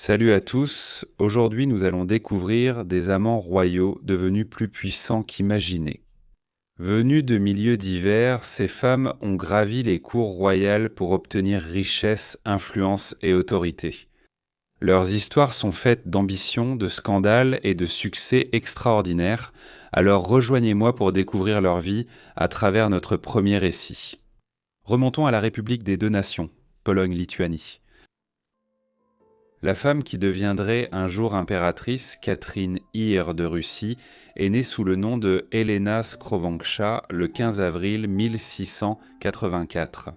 Salut à tous, aujourd'hui nous allons découvrir des amants royaux devenus plus puissants qu'imaginés. Venues de milieux divers, ces femmes ont gravi les cours royales pour obtenir richesse, influence et autorité. Leurs histoires sont faites d'ambition, de scandales et de succès extraordinaires, alors rejoignez-moi pour découvrir leur vie à travers notre premier récit. Remontons à la République des deux nations, Pologne-Lituanie. La femme qui deviendrait un jour impératrice, Catherine Ir de Russie, est née sous le nom de Helena Skrovantscha le 15 avril 1684.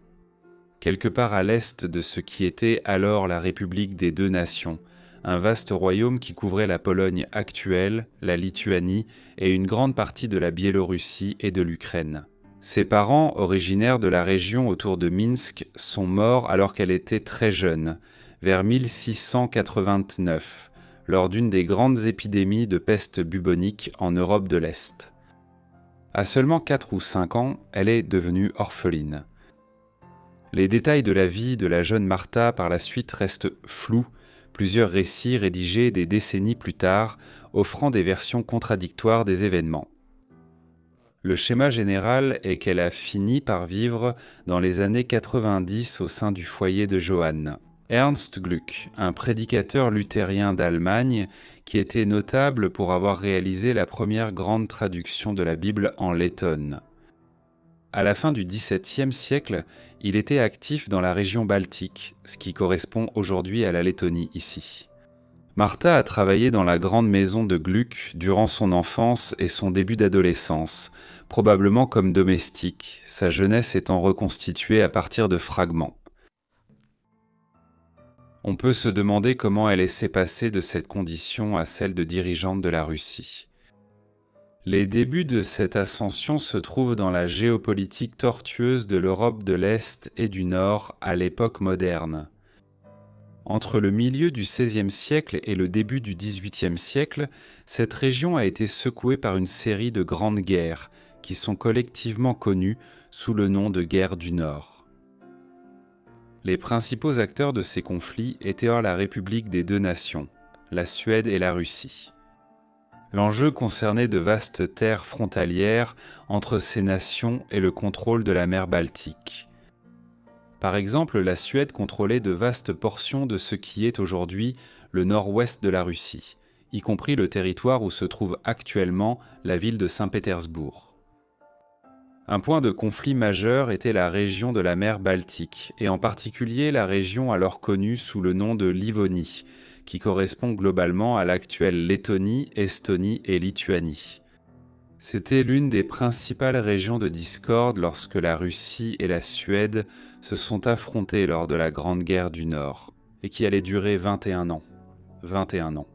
Quelque part à l'est de ce qui était alors la République des deux nations, un vaste royaume qui couvrait la Pologne actuelle, la Lituanie et une grande partie de la Biélorussie et de l'Ukraine. Ses parents, originaires de la région autour de Minsk, sont morts alors qu'elle était très jeune, vers 1689, lors d'une des grandes épidémies de peste bubonique en Europe de l'Est. À seulement 4 ou 5 ans, elle est devenue orpheline. Les détails de la vie de la jeune Martha par la suite restent flous, plusieurs récits rédigés des décennies plus tard, offrant des versions contradictoires des événements. Le schéma général est qu'elle a fini par vivre dans les années 90 au sein du foyer de Johann. Ernst Gluck, un prédicateur luthérien d'Allemagne qui était notable pour avoir réalisé la première grande traduction de la Bible en lettonne. À la fin du XVIIe siècle, il était actif dans la région baltique, ce qui correspond aujourd'hui à la Lettonie ici. Martha a travaillé dans la grande maison de Gluck durant son enfance et son début d'adolescence, probablement comme domestique, sa jeunesse étant reconstituée à partir de fragments. On peut se demander comment elle s'est passée de cette condition à celle de dirigeante de la Russie. Les débuts de cette ascension se trouvent dans la géopolitique tortueuse de l'Europe de l'Est et du Nord à l'époque moderne. Entre le milieu du XVIe siècle et le début du XVIIIe siècle, cette région a été secouée par une série de grandes guerres qui sont collectivement connues sous le nom de guerre du Nord. Les principaux acteurs de ces conflits étaient la République des deux nations, la Suède et la Russie. L'enjeu concernait de vastes terres frontalières entre ces nations et le contrôle de la mer Baltique. Par exemple, la Suède contrôlait de vastes portions de ce qui est aujourd'hui le nord-ouest de la Russie, y compris le territoire où se trouve actuellement la ville de Saint-Pétersbourg. Un point de conflit majeur était la région de la mer Baltique, et en particulier la région alors connue sous le nom de Livonie, qui correspond globalement à l'actuelle Lettonie, Estonie et Lituanie. C'était l'une des principales régions de discorde lorsque la Russie et la Suède se sont affrontées lors de la Grande Guerre du Nord, et qui allait durer 21 ans. 21 ans.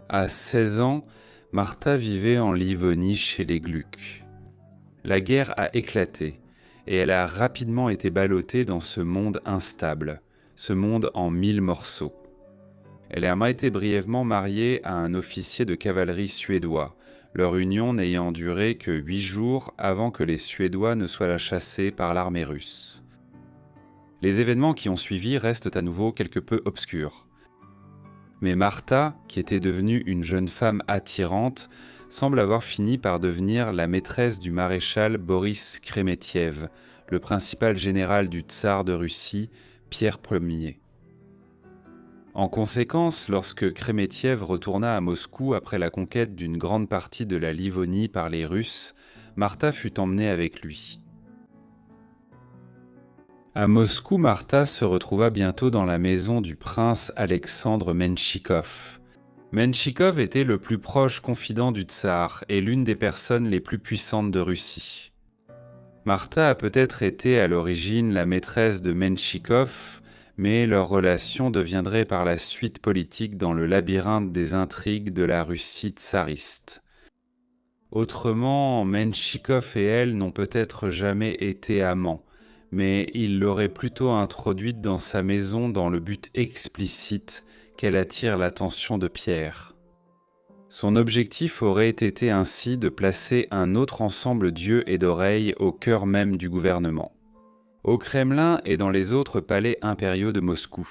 À 16 ans, Martha vivait en Livonie chez les Gluck. La guerre a éclaté, et elle a rapidement été ballottée dans ce monde instable, ce monde en 1000 morceaux. Elle a été brièvement mariée à un officier de cavalerie suédois, leur union n'ayant duré que 8 jours avant que les Suédois ne soient chassés par l'armée russe. Les événements qui ont suivi restent à nouveau quelque peu obscurs. Mais Martha, qui était devenue une jeune femme attirante, semble avoir fini par devenir la maîtresse du maréchal Boris Kremetiev, le principal général du tsar de Russie, Pierre Ier. En conséquence, lorsque Kremetiev retourna à Moscou après la conquête d'une grande partie de la Livonie par les Russes, Martha fut emmenée avec lui. À Moscou, Martha se retrouva bientôt dans la maison du prince Alexandre Menchikov. Menchikov était le plus proche confident du tsar et l'une des personnes les plus puissantes de Russie. Martha a peut-être été à l'origine la maîtresse de Menchikov, mais leur relation deviendrait par la suite politique dans le labyrinthe des intrigues de la Russie tsariste. Autrement, Menchikov et elle n'ont peut-être jamais été amants, mais il l'aurait plutôt introduite dans sa maison dans le but explicite qu'elle attire l'attention de Pierre. Son objectif aurait été ainsi de placer un autre ensemble d'yeux et d'oreilles au cœur même du gouvernement, au Kremlin et dans les autres palais impériaux de Moscou.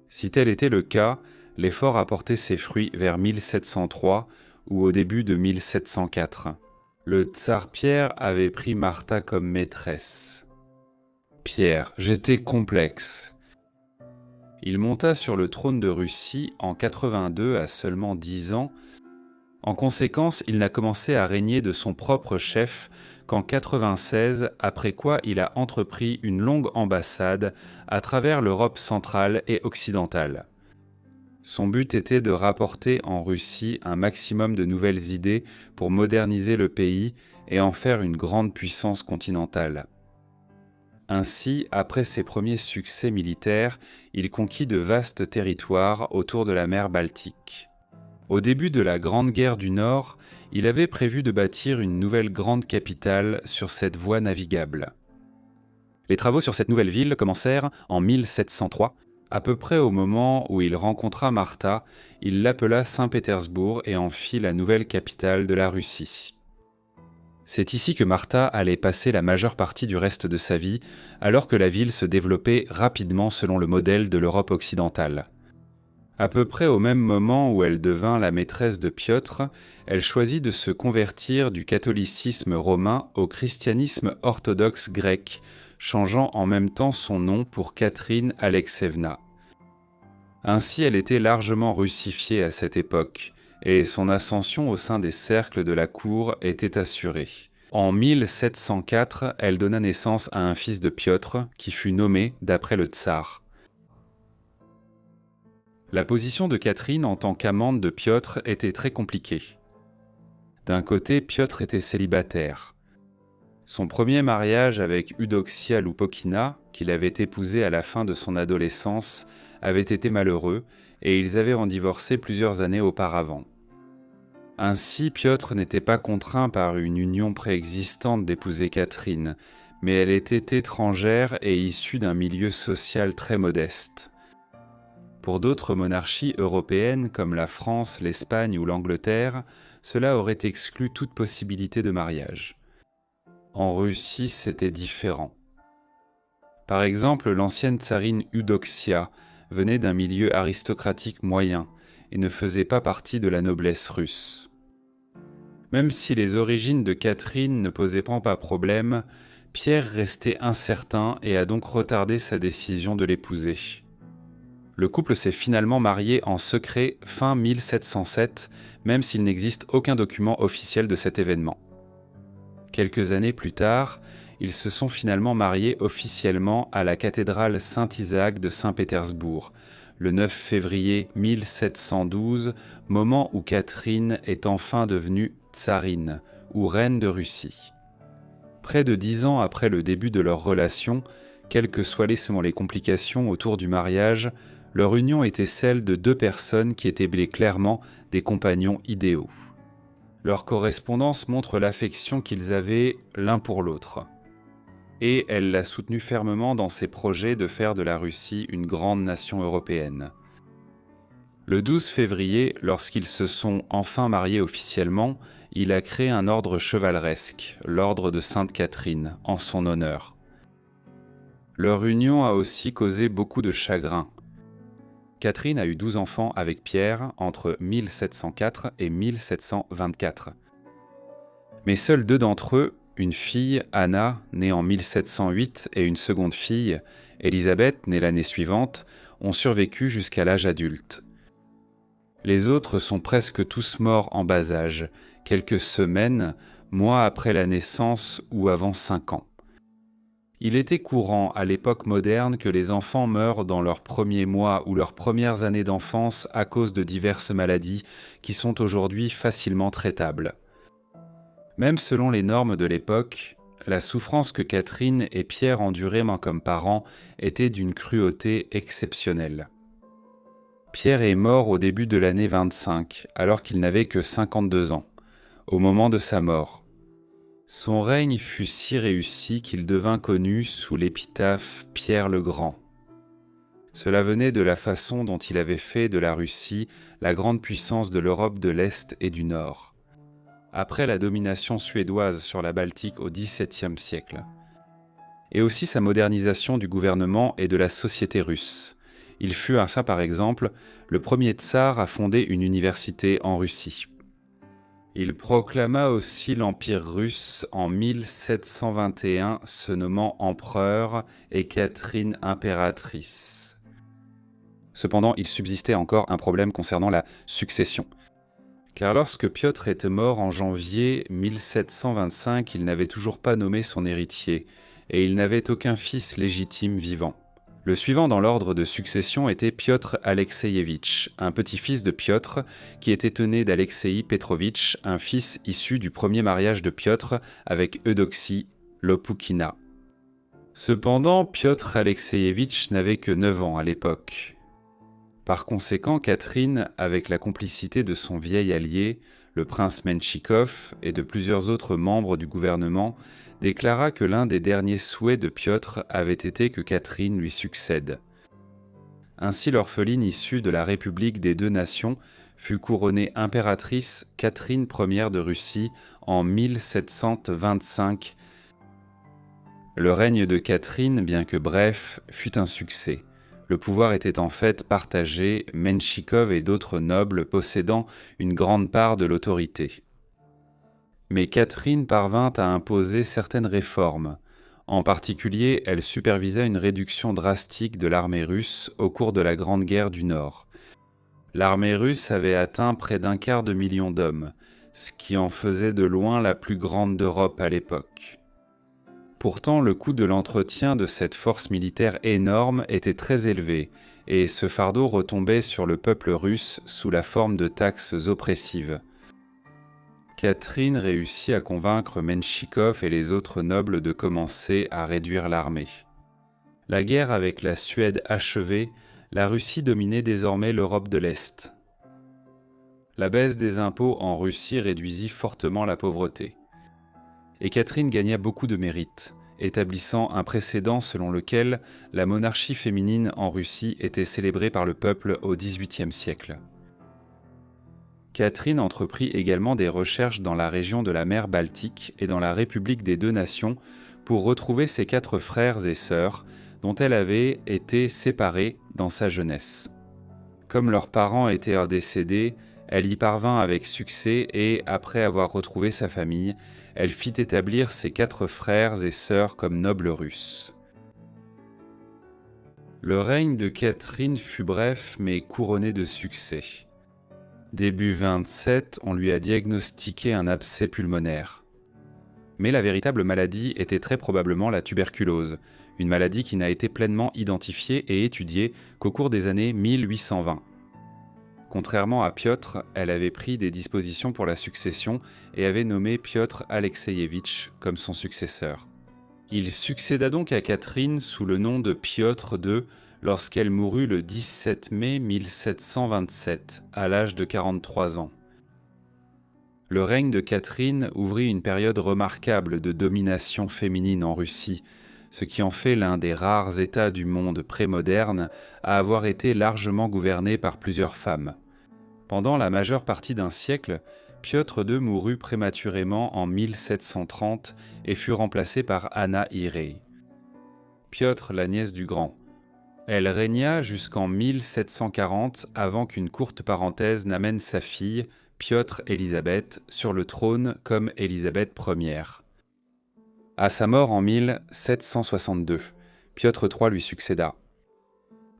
Si tel était le cas, l'effort a porté ses fruits vers 1703 ou au début de 1704. Le tsar Pierre avait pris Martha comme maîtresse. Pierre, j'étais complexe. Il monta sur le trône de Russie en 82 à seulement 10 ans. En conséquence, il n'a commencé à régner de son propre chef qu'en 96, après quoi il a entrepris une longue ambassade à travers l'Europe centrale et occidentale. Son but était de rapporter en Russie un maximum de nouvelles idées pour moderniser le pays et en faire une grande puissance continentale. Ainsi, après ses premiers succès militaires, il conquit de vastes territoires autour de la mer Baltique. Au début de la Grande Guerre du Nord, il avait prévu de bâtir une nouvelle grande capitale sur cette voie navigable. Les travaux sur cette nouvelle ville commencèrent en 1703. À peu près au moment où il rencontra Martha, il l'appela Saint-Pétersbourg et en fit la nouvelle capitale de la Russie. C'est ici que Martha allait passer la majeure partie du reste de sa vie, alors que la ville se développait rapidement selon le modèle de l'Europe occidentale. À peu près au même moment où elle devint la maîtresse de Piotr, elle choisit de se convertir du catholicisme romain au christianisme orthodoxe grec, changeant en même temps son nom pour Catherine Alexeevna. Ainsi, elle était largement russifiée à cette époque, et son ascension au sein des cercles de la cour était assurée. En 1704, elle donna naissance à un fils de Piotr, qui fut nommé d'après le tsar. La position de Catherine en tant qu'amante de Piotr était très compliquée. D'un côté, Piotr était célibataire. Son premier mariage avec Eudoxia Loupokina, qu'il avait épousée à la fin de son adolescence, avait été malheureux et ils avaient en divorcé plusieurs années auparavant. Ainsi, Piotr n'était pas contraint par une union préexistante d'épouser Catherine, mais elle était étrangère et issue d'un milieu social très modeste. Pour d'autres monarchies européennes comme la France, l'Espagne ou l'Angleterre, cela aurait exclu toute possibilité de mariage. En Russie, c'était différent. Par exemple, l'ancienne tsarine Eudoxia venait d'un milieu aristocratique moyen et ne faisait pas partie de la noblesse russe. Même si les origines de Catherine ne posaient pas problème, Pierre restait incertain et a donc retardé sa décision de l'épouser. Le couple s'est finalement marié en secret fin 1707, même s'il n'existe aucun document officiel de cet événement. Quelques années plus tard, ils se sont finalement mariés officiellement à la cathédrale Saint-Isaac de Saint-Pétersbourg, le 9 février 1712, moment où Catherine est enfin devenue tsarine, ou reine de Russie. Près de 10 ans après le début de leur relation, quelles que soient les complications autour du mariage, leur union était celle de deux personnes qui étaient clairement des compagnons idéaux. Leur correspondance montre l'affection qu'ils avaient l'un pour l'autre. Et elle l'a soutenu fermement dans ses projets de faire de la Russie une grande nation européenne. Le 12 février, lorsqu'ils se sont enfin mariés officiellement, il a créé un ordre chevaleresque, l'ordre de Sainte-Catherine, en son honneur. Leur union a aussi causé beaucoup de chagrin. Catherine a eu 12 enfants avec Pierre entre 1704 et 1724. Mais seuls 2 d'entre eux, une fille, Anna, née en 1708, et une seconde fille, Élisabeth, née l'année suivante, ont survécu jusqu'à l'âge adulte. Les autres sont presque tous morts en bas âge, quelques semaines, mois après la naissance ou avant 5 ans. Il était courant à l'époque moderne que les enfants meurent dans leurs premiers mois ou leurs premières années d'enfance à cause de diverses maladies qui sont aujourd'hui facilement traitables. Même selon les normes de l'époque, la souffrance que Catherine et Pierre enduraient comme parents était d'une cruauté exceptionnelle. Pierre est mort au début de l'année 25, alors qu'il n'avait que 52 ans, au moment de sa mort. Son règne fut si réussi qu'il devint connu sous l'épitaphe Pierre le Grand. Cela venait de la façon dont il avait fait de la Russie la grande puissance de l'Europe de l'Est et du Nord. Après la domination suédoise sur la Baltique au XVIIe siècle. Et aussi sa modernisation du gouvernement et de la société russe. Il fut ainsi, par exemple, le premier tsar à fonder une université en Russie. Il proclama aussi l'Empire russe en 1721, se nommant empereur et Catherine impératrice. Cependant, il subsistait encore un problème concernant la succession. Car lorsque Piotr était mort en janvier 1725, il n'avait toujours pas nommé son héritier, et il n'avait aucun fils légitime vivant. Le suivant dans l'ordre de succession était Piotr Alexeyevitch, un petit-fils de Piotr, qui était né d'Alexei Petrovitch, un fils issu du premier mariage de Piotr avec Eudoxie Lopoukhina. Cependant, Piotr Alexeyevitch n'avait que 9 ans à l'époque. Par conséquent, Catherine, avec la complicité de son vieil allié, le prince Menchikov, et de plusieurs autres membres du gouvernement, déclara que l'un des derniers souhaits de Piotr avait été que Catherine lui succède. Ainsi, l'orpheline issue de la République des deux nations fut couronnée impératrice Catherine Ière de Russie en 1725. Le règne de Catherine, bien que bref, fut un succès. Le pouvoir était en fait partagé, Menchikov et d'autres nobles possédant une grande part de l'autorité. Mais Catherine parvint à imposer certaines réformes. En particulier, elle supervisa une réduction drastique de l'armée russe au cours de la Grande Guerre du Nord. L'armée russe avait atteint près d'1/4 de million d'hommes, ce qui en faisait de loin la plus grande d'Europe à l'époque. Pourtant, le coût de l'entretien de cette force militaire énorme était très élevé, et ce fardeau retombait sur le peuple russe sous la forme de taxes oppressives. Catherine réussit à convaincre Menchikov et les autres nobles de commencer à réduire l'armée. La guerre avec la Suède achevée, la Russie dominait désormais l'Europe de l'Est. La baisse des impôts en Russie réduisit fortement la pauvreté. Et Catherine gagna beaucoup de mérite, établissant un précédent selon lequel la monarchie féminine en Russie était célébrée par le peuple au XVIIIe siècle. Catherine entreprit également des recherches dans la région de la mer Baltique et dans la République des deux nations pour retrouver ses 4 frères et sœurs dont elle avait été séparée dans sa jeunesse. Comme leurs parents étaient décédés, elle y parvint avec succès et, après avoir retrouvé sa famille, elle fit établir ses 4 frères et sœurs comme nobles russes. Le règne de Catherine fut bref mais couronné de succès. Début 27, on lui a diagnostiqué un abcès pulmonaire. Mais la véritable maladie était très probablement la tuberculose, une maladie qui n'a été pleinement identifiée et étudiée qu'au cours des années 1820. Contrairement à Piotr, elle avait pris des dispositions pour la succession et avait nommé Piotr Alexeyevitch comme son successeur. Il succéda donc à Catherine sous le nom de Piotr II lorsqu'elle mourut le 17 mai 1727, à l'âge de 43 ans. Le règne de Catherine ouvrit une période remarquable de domination féminine en Russie, ce qui en fait l'un des rares États du monde prémoderne à avoir été largement gouverné par plusieurs femmes. Pendant la majeure partie d'un siècle, Piotr II mourut prématurément en 1730 et fut remplacé par Anna Irey. Piotr, la nièce du Grand. Elle régna jusqu'en 1740 avant qu'une courte parenthèse n'amène sa fille, Piotr Élisabeth, sur le trône comme Élisabeth Ière. À sa mort en 1762, Piotr III lui succéda.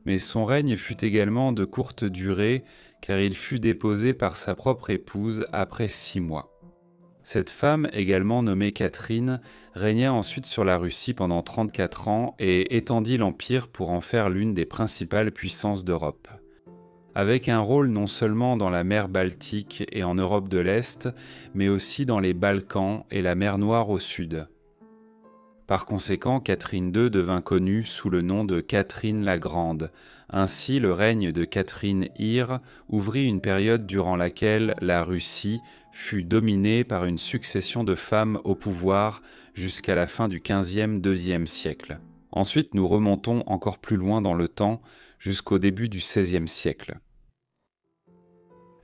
Mais son règne fut également de courte durée car il fut déposé par sa propre épouse après 6 mois. Cette femme, également nommée Catherine, régna ensuite sur la Russie pendant 34 ans et étendit l'Empire pour en faire l'une des principales puissances d'Europe. Avec un rôle non seulement dans la mer Baltique et en Europe de l'Est, mais aussi dans les Balkans et la mer Noire au sud. Par conséquent, Catherine II devint connue sous le nom de Catherine la Grande. Ainsi, le règne de Catherine Ire ouvrit une période durant laquelle la Russie fut dominée par une succession de femmes au pouvoir jusqu'à la fin du XVe-IIe siècle. Ensuite, nous remontons encore plus loin dans le temps, jusqu'au début du XVIe siècle.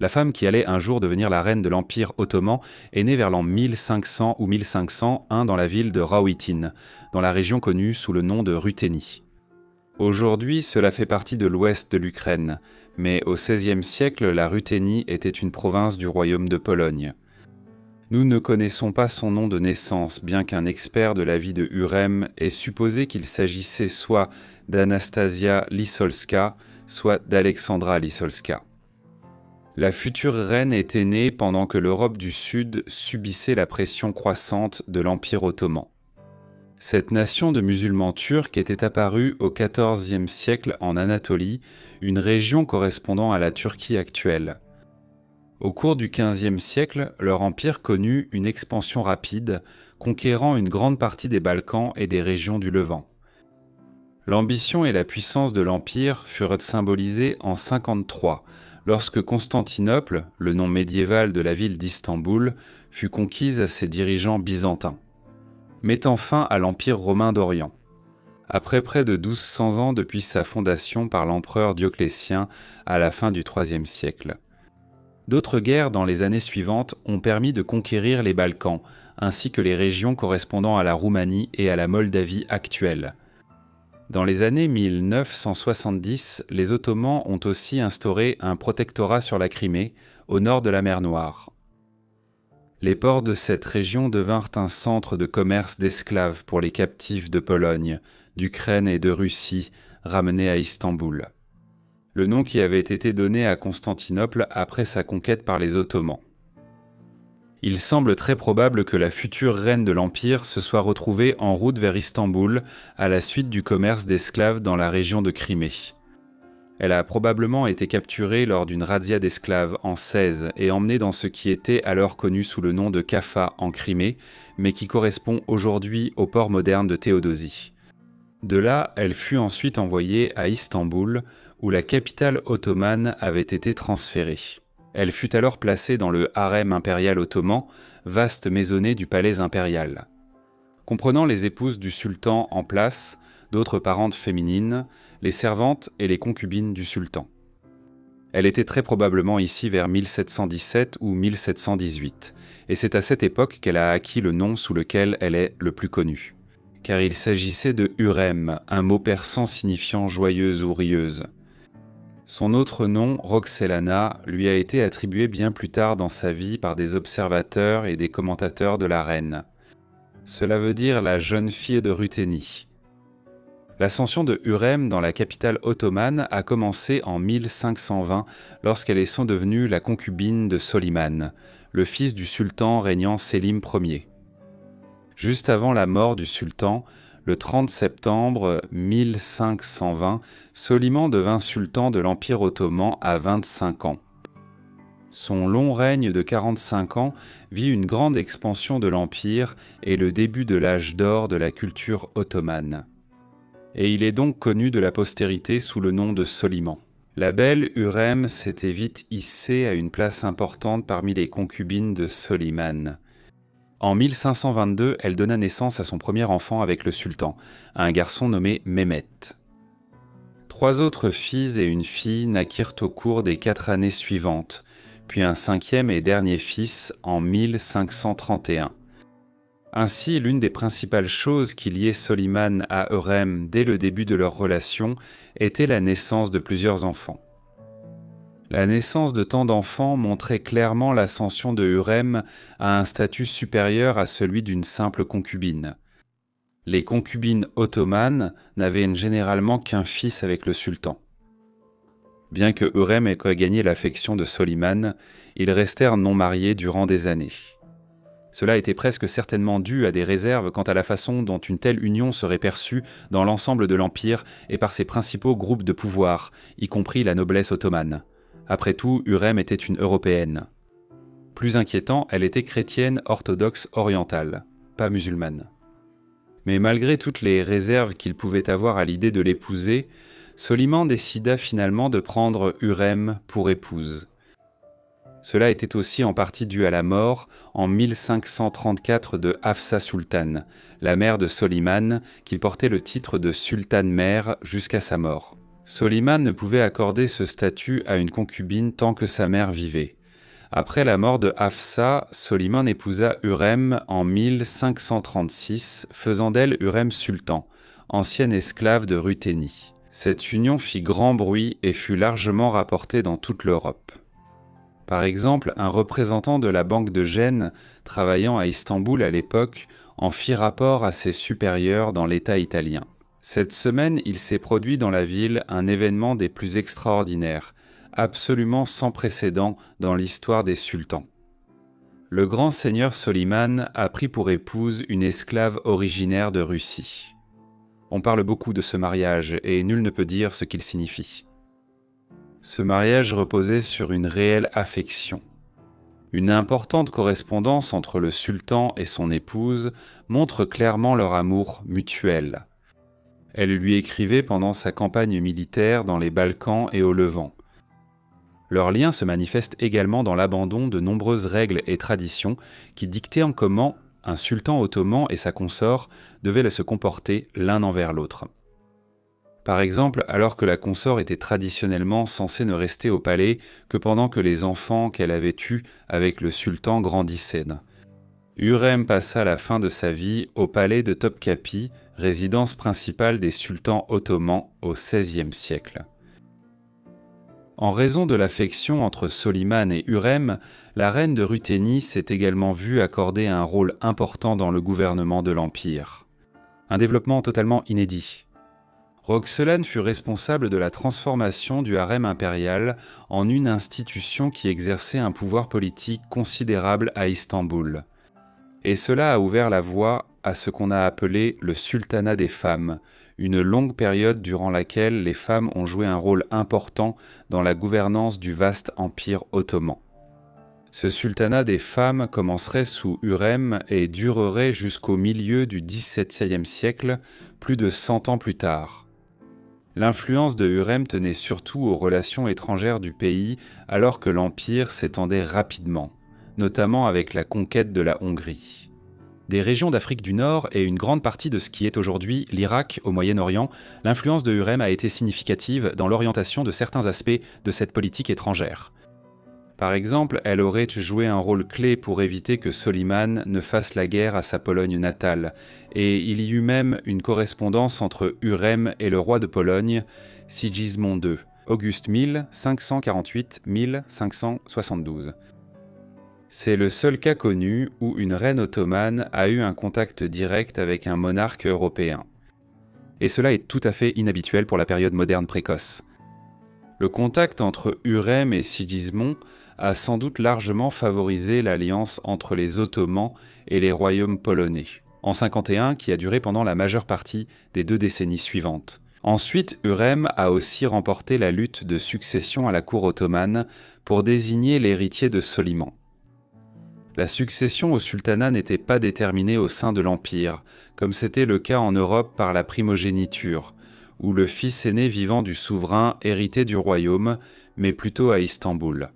La femme qui allait un jour devenir la reine de l'Empire ottoman est née vers l'an 1500 ou 1501 dans la ville de Raouitine, dans la région connue sous le nom de Ruthénie. Aujourd'hui, cela fait partie de l'ouest de l'Ukraine, mais au XVIe siècle, la Ruthénie était une province du royaume de Pologne. Nous ne connaissons pas son nom de naissance, bien qu'un expert de la vie de Hurem ait supposé qu'il s'agissait soit d'Anastasia Lisolska, soit d'Alexandra Lisolska. La future reine était née pendant que l'Europe du Sud subissait la pression croissante de l'Empire ottoman. Cette nation de musulmans turcs était apparue au XIVe siècle en Anatolie, une région correspondant à la Turquie actuelle. Au cours du XVe siècle, leur empire connut une expansion rapide, conquérant une grande partie des Balkans et des régions du Levant. L'ambition et la puissance de l'empire furent symbolisées en 53, lorsque Constantinople, le nom médiéval de la ville d'Istanbul, fut conquise à ses dirigeants byzantins, mettant fin à l'Empire romain d'Orient. Après près de 1200 ans depuis sa fondation par l'empereur Dioclétien à la fin du IIIe siècle. D'autres guerres dans les années suivantes ont permis de conquérir les Balkans, ainsi que les régions correspondant à la Roumanie et à la Moldavie actuelle. Dans les années 1970, les Ottomans ont aussi instauré un protectorat sur la Crimée, au nord de la mer Noire. Les ports de cette région devinrent un centre de commerce d'esclaves pour les captifs de Pologne, d'Ukraine et de Russie, ramenés à Istanbul. Le nom qui avait été donné à Constantinople après sa conquête par les Ottomans. Il semble très probable que la future reine de l'Empire se soit retrouvée en route vers Istanbul à la suite du commerce d'esclaves dans la région de Crimée. Elle a probablement été capturée lors d'une razzia d'esclaves en 16 et emmenée dans ce qui était alors connu sous le nom de Kaffa en Crimée, mais qui correspond aujourd'hui au port moderne de Théodosie. De là, elle fut ensuite envoyée à Istanbul, où la capitale ottomane avait été transférée. Elle fut alors placée dans le harem impérial ottoman, vaste maisonnée du palais impérial. Comprenant les épouses du sultan en place, d'autres parentes féminines, les servantes et les concubines du sultan. Elle était très probablement ici vers 1717 ou 1718, et c'est à cette époque qu'elle a acquis le nom sous lequel elle est le plus connue. Car il s'agissait de Hurem, un mot persan signifiant joyeuse ou rieuse. Son autre nom, Roxelana, lui a été attribué bien plus tard dans sa vie par des observateurs et des commentateurs de la reine. Cela veut dire la jeune fille de Ruthénie. L'ascension de Hurem dans la capitale ottomane a commencé en 1520 lorsqu'elles sont devenues la concubine de Soliman, le fils du sultan régnant Sélim Ier. Juste avant la mort du sultan, le 30 septembre 1520, Soliman devint sultan de l'Empire ottoman à 25 ans. Son long règne de 45 ans vit une grande expansion de l'Empire et le début de l'âge d'or de la culture ottomane. Et il est donc connu de la postérité sous le nom de Soliman. La belle Hurem s'était vite hissée à une place importante parmi les concubines de Soliman. En 1522, elle donna naissance à son premier enfant avec le sultan, un garçon nommé Mehmet. 3 autres filles et une fille naquirent au cours des 4 années suivantes, puis un 5e et dernier fils en 1531. Ainsi, l'une des principales choses qui liaient Soliman à Hurem dès le début de leur relation était la naissance de plusieurs enfants. La naissance de tant d'enfants montrait clairement l'ascension de Hurem à un statut supérieur à celui d'une simple concubine. Les concubines ottomanes n'avaient généralement qu'un fils avec le sultan. Bien que Hurem ait gagné l'affection de Soliman, ils restèrent non mariés durant des années. Cela était presque certainement dû à des réserves quant à la façon dont une telle union serait perçue dans l'ensemble de l'Empire et par ses principaux groupes de pouvoir, y compris la noblesse ottomane. Après tout, Hurem était une Européenne. Plus inquiétant, elle était chrétienne orthodoxe orientale, pas musulmane. Mais malgré toutes les réserves qu'il pouvait avoir à l'idée de l'épouser, Soliman décida finalement de prendre Hurem pour épouse. Cela était aussi en partie dû à la mort, en 1534, de Hafsa Sultan, la mère de Soliman, qui portait le titre de sultane-mère jusqu'à sa mort. Soliman ne pouvait accorder ce statut à une concubine tant que sa mère vivait. Après la mort de Hafsa, Soliman épousa Hurem en 1536, faisant d'elle Hurem Sultan, ancienne esclave de Ruthénie. Cette union fit grand bruit et fut largement rapportée dans toute l'Europe. Par exemple, un représentant de la Banque de Gênes, travaillant à Istanbul à l'époque, en fit rapport à ses supérieurs dans l'État italien. Cette semaine, il s'est produit dans la ville un événement des plus extraordinaires, absolument sans précédent dans l'histoire des sultans. Le grand seigneur Soliman a pris pour épouse une esclave originaire de Russie. On parle beaucoup de ce mariage et nul ne peut dire ce qu'il signifie. Ce mariage reposait sur une réelle affection. Une importante correspondance entre le sultan et son épouse montre clairement leur amour mutuel. Elle lui écrivait pendant sa campagne militaire dans les Balkans et au Levant. Leur lien se manifeste également dans l'abandon de nombreuses règles et traditions qui dictaient en comment un sultan ottoman et sa consort devaient se comporter l'un envers l'autre. Par exemple, alors que la consort était traditionnellement censée ne rester au palais que pendant que les enfants qu'elle avait eus avec le sultan grandissaient. Hürrem passa la fin de sa vie au palais de Topkapi, résidence principale des sultans ottomans au XVIe siècle. En raison de l'affection entre Soliman et Hürrem, la reine de Ruthénie s'est également vue accorder un rôle important dans le gouvernement de l'Empire. Un développement totalement inédit. Roxelane fut responsable de la transformation du harem impérial en une institution qui exerçait un pouvoir politique considérable à Istanbul. Et cela a ouvert la voie à ce qu'on a appelé le sultanat des femmes, une longue période durant laquelle les femmes ont joué un rôle important dans la gouvernance du vaste empire ottoman. Ce sultanat des femmes commencerait sous Hürrem et durerait jusqu'au milieu du XVIIe siècle, plus de 100 ans plus tard. L'influence de Hürrem tenait surtout aux relations étrangères du pays alors que l'empire s'étendait rapidement, notamment avec la conquête de la Hongrie. Des régions d'Afrique du Nord et une grande partie de ce qui est aujourd'hui l'Irak au Moyen-Orient, l'influence de Hürrem a été significative dans l'orientation de certains aspects de cette politique étrangère. Par exemple, elle aurait joué un rôle clé pour éviter que Soliman ne fasse la guerre à sa Pologne natale, et il y eut même une correspondance entre Hürrem et le roi de Pologne, Sigismond II, Auguste 1548-1572. C'est le seul cas connu où une reine ottomane a eu un contact direct avec un monarque européen. Et cela est tout à fait inhabituel pour la période moderne précoce. Le contact entre Hürrem et Sigismond a sans doute largement favorisé l'alliance entre les Ottomans et les royaumes polonais, en 51 qui a duré pendant la majeure partie des 2 décennies suivantes. Ensuite, Hürrem a aussi remporté la lutte de succession à la cour ottomane pour désigner l'héritier de Soliman. La succession au sultanat n'était pas déterminée au sein de l'Empire, comme c'était le cas en Europe par la primogéniture, où le fils aîné vivant du souverain héritait du royaume, mais plutôt à Istanbul.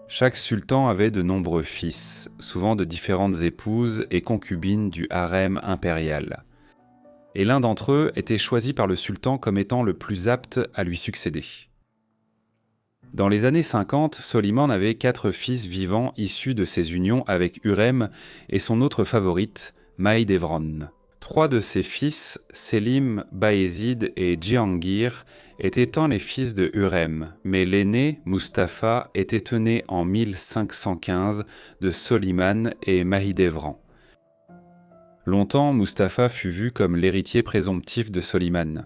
Chaque sultan avait de nombreux fils, souvent de différentes épouses et concubines du harem impérial. Et l'un d'entre eux était choisi par le sultan comme étant le plus apte à lui succéder. Dans les années 50, Soliman avait 4 fils vivants issus de ses unions avec Hürrem et son autre favorite, Mahidevran. 3 de ses fils, Selim, Bayezid et Djihangir, étaient les fils de Hürrem, mais l'aîné, Mustapha, était né en 1515 de Soliman et Mahidevran. Longtemps, Mustapha fut vu comme l'héritier présomptif de Soliman,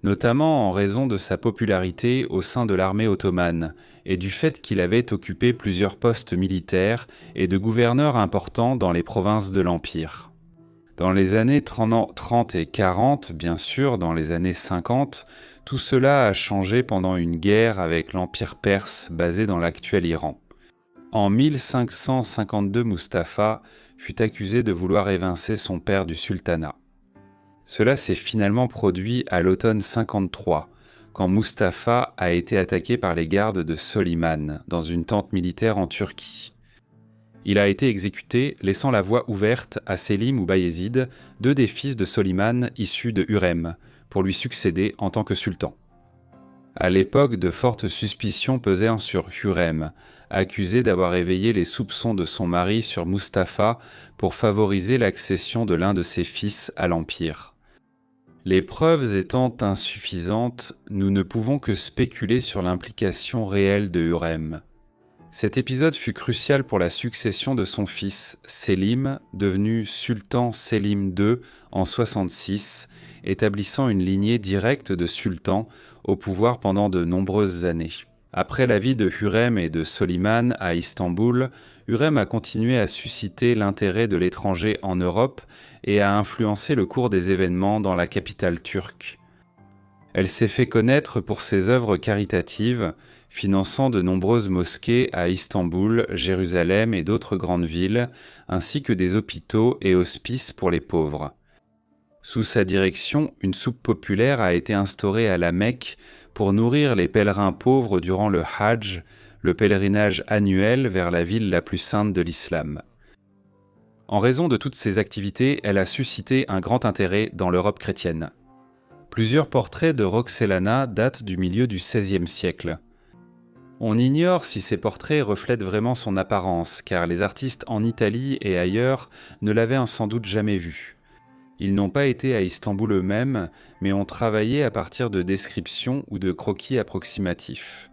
notamment en raison de sa popularité au sein de l'armée ottomane et du fait qu'il avait occupé plusieurs postes militaires et de gouverneur importants dans les provinces de l'Empire. Dans les années 30 et 40, bien sûr, dans les années 50, tout cela a changé pendant une guerre avec l'Empire perse basé dans l'actuel Iran. En 1552, Mustapha fut accusé de vouloir évincer son père du sultanat. Cela s'est finalement produit à l'automne 53, quand Mustapha a été attaqué par les gardes de Soliman dans une tente militaire en Turquie. Il a été exécuté, laissant la voie ouverte à Selim ou Bayezid, 2 des fils de Soliman issus de Hürrem, pour lui succéder en tant que sultan. À l'époque, de fortes suspicions pesaient sur Hürrem, accusé d'avoir éveillé les soupçons de son mari sur Mustapha pour favoriser l'accession de l'un de ses fils à l'Empire. Les preuves étant insuffisantes, nous ne pouvons que spéculer sur l'implication réelle de Hurrem. Cet épisode fut crucial pour la succession de son fils, Sélim, devenu sultan Sélim II en 66, établissant une lignée directe de sultans au pouvoir pendant de nombreuses années. Après la vie de Hurrem et de Soliman à Istanbul, Hurrem a continué à susciter l'intérêt de l'étranger en Europe et à influencer le cours des événements dans la capitale turque. Elle s'est fait connaître pour ses œuvres caritatives, finançant de nombreuses mosquées à Istanbul, Jérusalem et d'autres grandes villes, ainsi que des hôpitaux et hospices pour les pauvres. Sous sa direction, une soupe populaire a été instaurée à la Mecque pour nourrir les pèlerins pauvres durant le Hajj, le pèlerinage annuel vers la ville la plus sainte de l'islam. En raison de toutes ces activités, elle a suscité un grand intérêt dans l'Europe chrétienne. Plusieurs portraits de Roxelana datent du milieu du XVIe siècle. On ignore si ces portraits reflètent vraiment son apparence, car les artistes en Italie et ailleurs ne l'avaient sans doute jamais vue. Ils n'ont pas été à Istanbul eux-mêmes, mais ont travaillé à partir de descriptions ou de croquis approximatifs.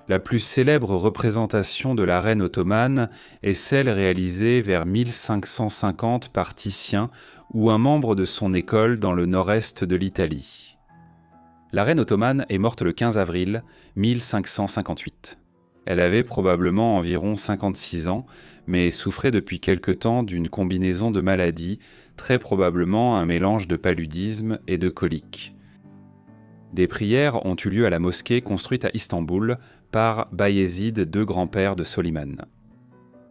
La plus célèbre représentation de la reine ottomane est celle réalisée vers 1550 par Titien ou un membre de son école dans le nord-est de l'Italie. La reine ottomane est morte le 15 avril 1558. Elle avait probablement environ 56 ans, mais souffrait depuis quelque temps d'une combinaison de maladies, très probablement un mélange de paludisme et de coliques. Des prières ont eu lieu à la mosquée construite à Istanbul par Bayezid, deux grands-pères de Soliman.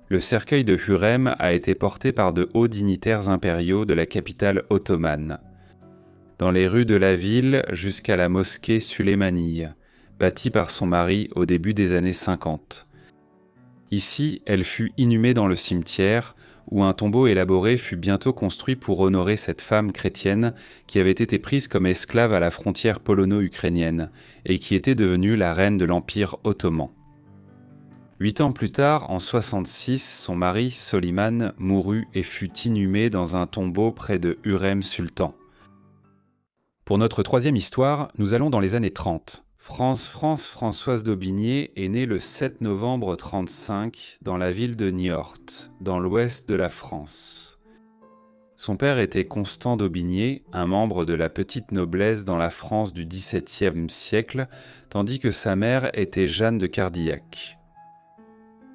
Le cercueil de Hurrem a été porté par de hauts dignitaires impériaux de la capitale ottomane. Dans les rues de la ville jusqu'à la mosquée Süleymaniyye, bâtie par son mari au début des années 50. Ici, elle fut inhumée dans le cimetière, où un tombeau élaboré fut bientôt construit pour honorer cette femme chrétienne qui avait été prise comme esclave à la frontière polono-ukrainienne et qui était devenue la reine de l'Empire ottoman. 8 ans plus tard, en 66, son mari, Soliman, mourut et fut inhumé dans un tombeau près de Hurrem Sultan. Pour notre troisième histoire, nous allons dans les années 30. Françoise d'Aubigné est née le 7 novembre 1935 dans la ville de Niort, dans l'ouest de la France. Son père était Constant d'Aubigné, un membre de la petite noblesse dans la France du XVIIe siècle, tandis que sa mère était Jeanne de Cardillac.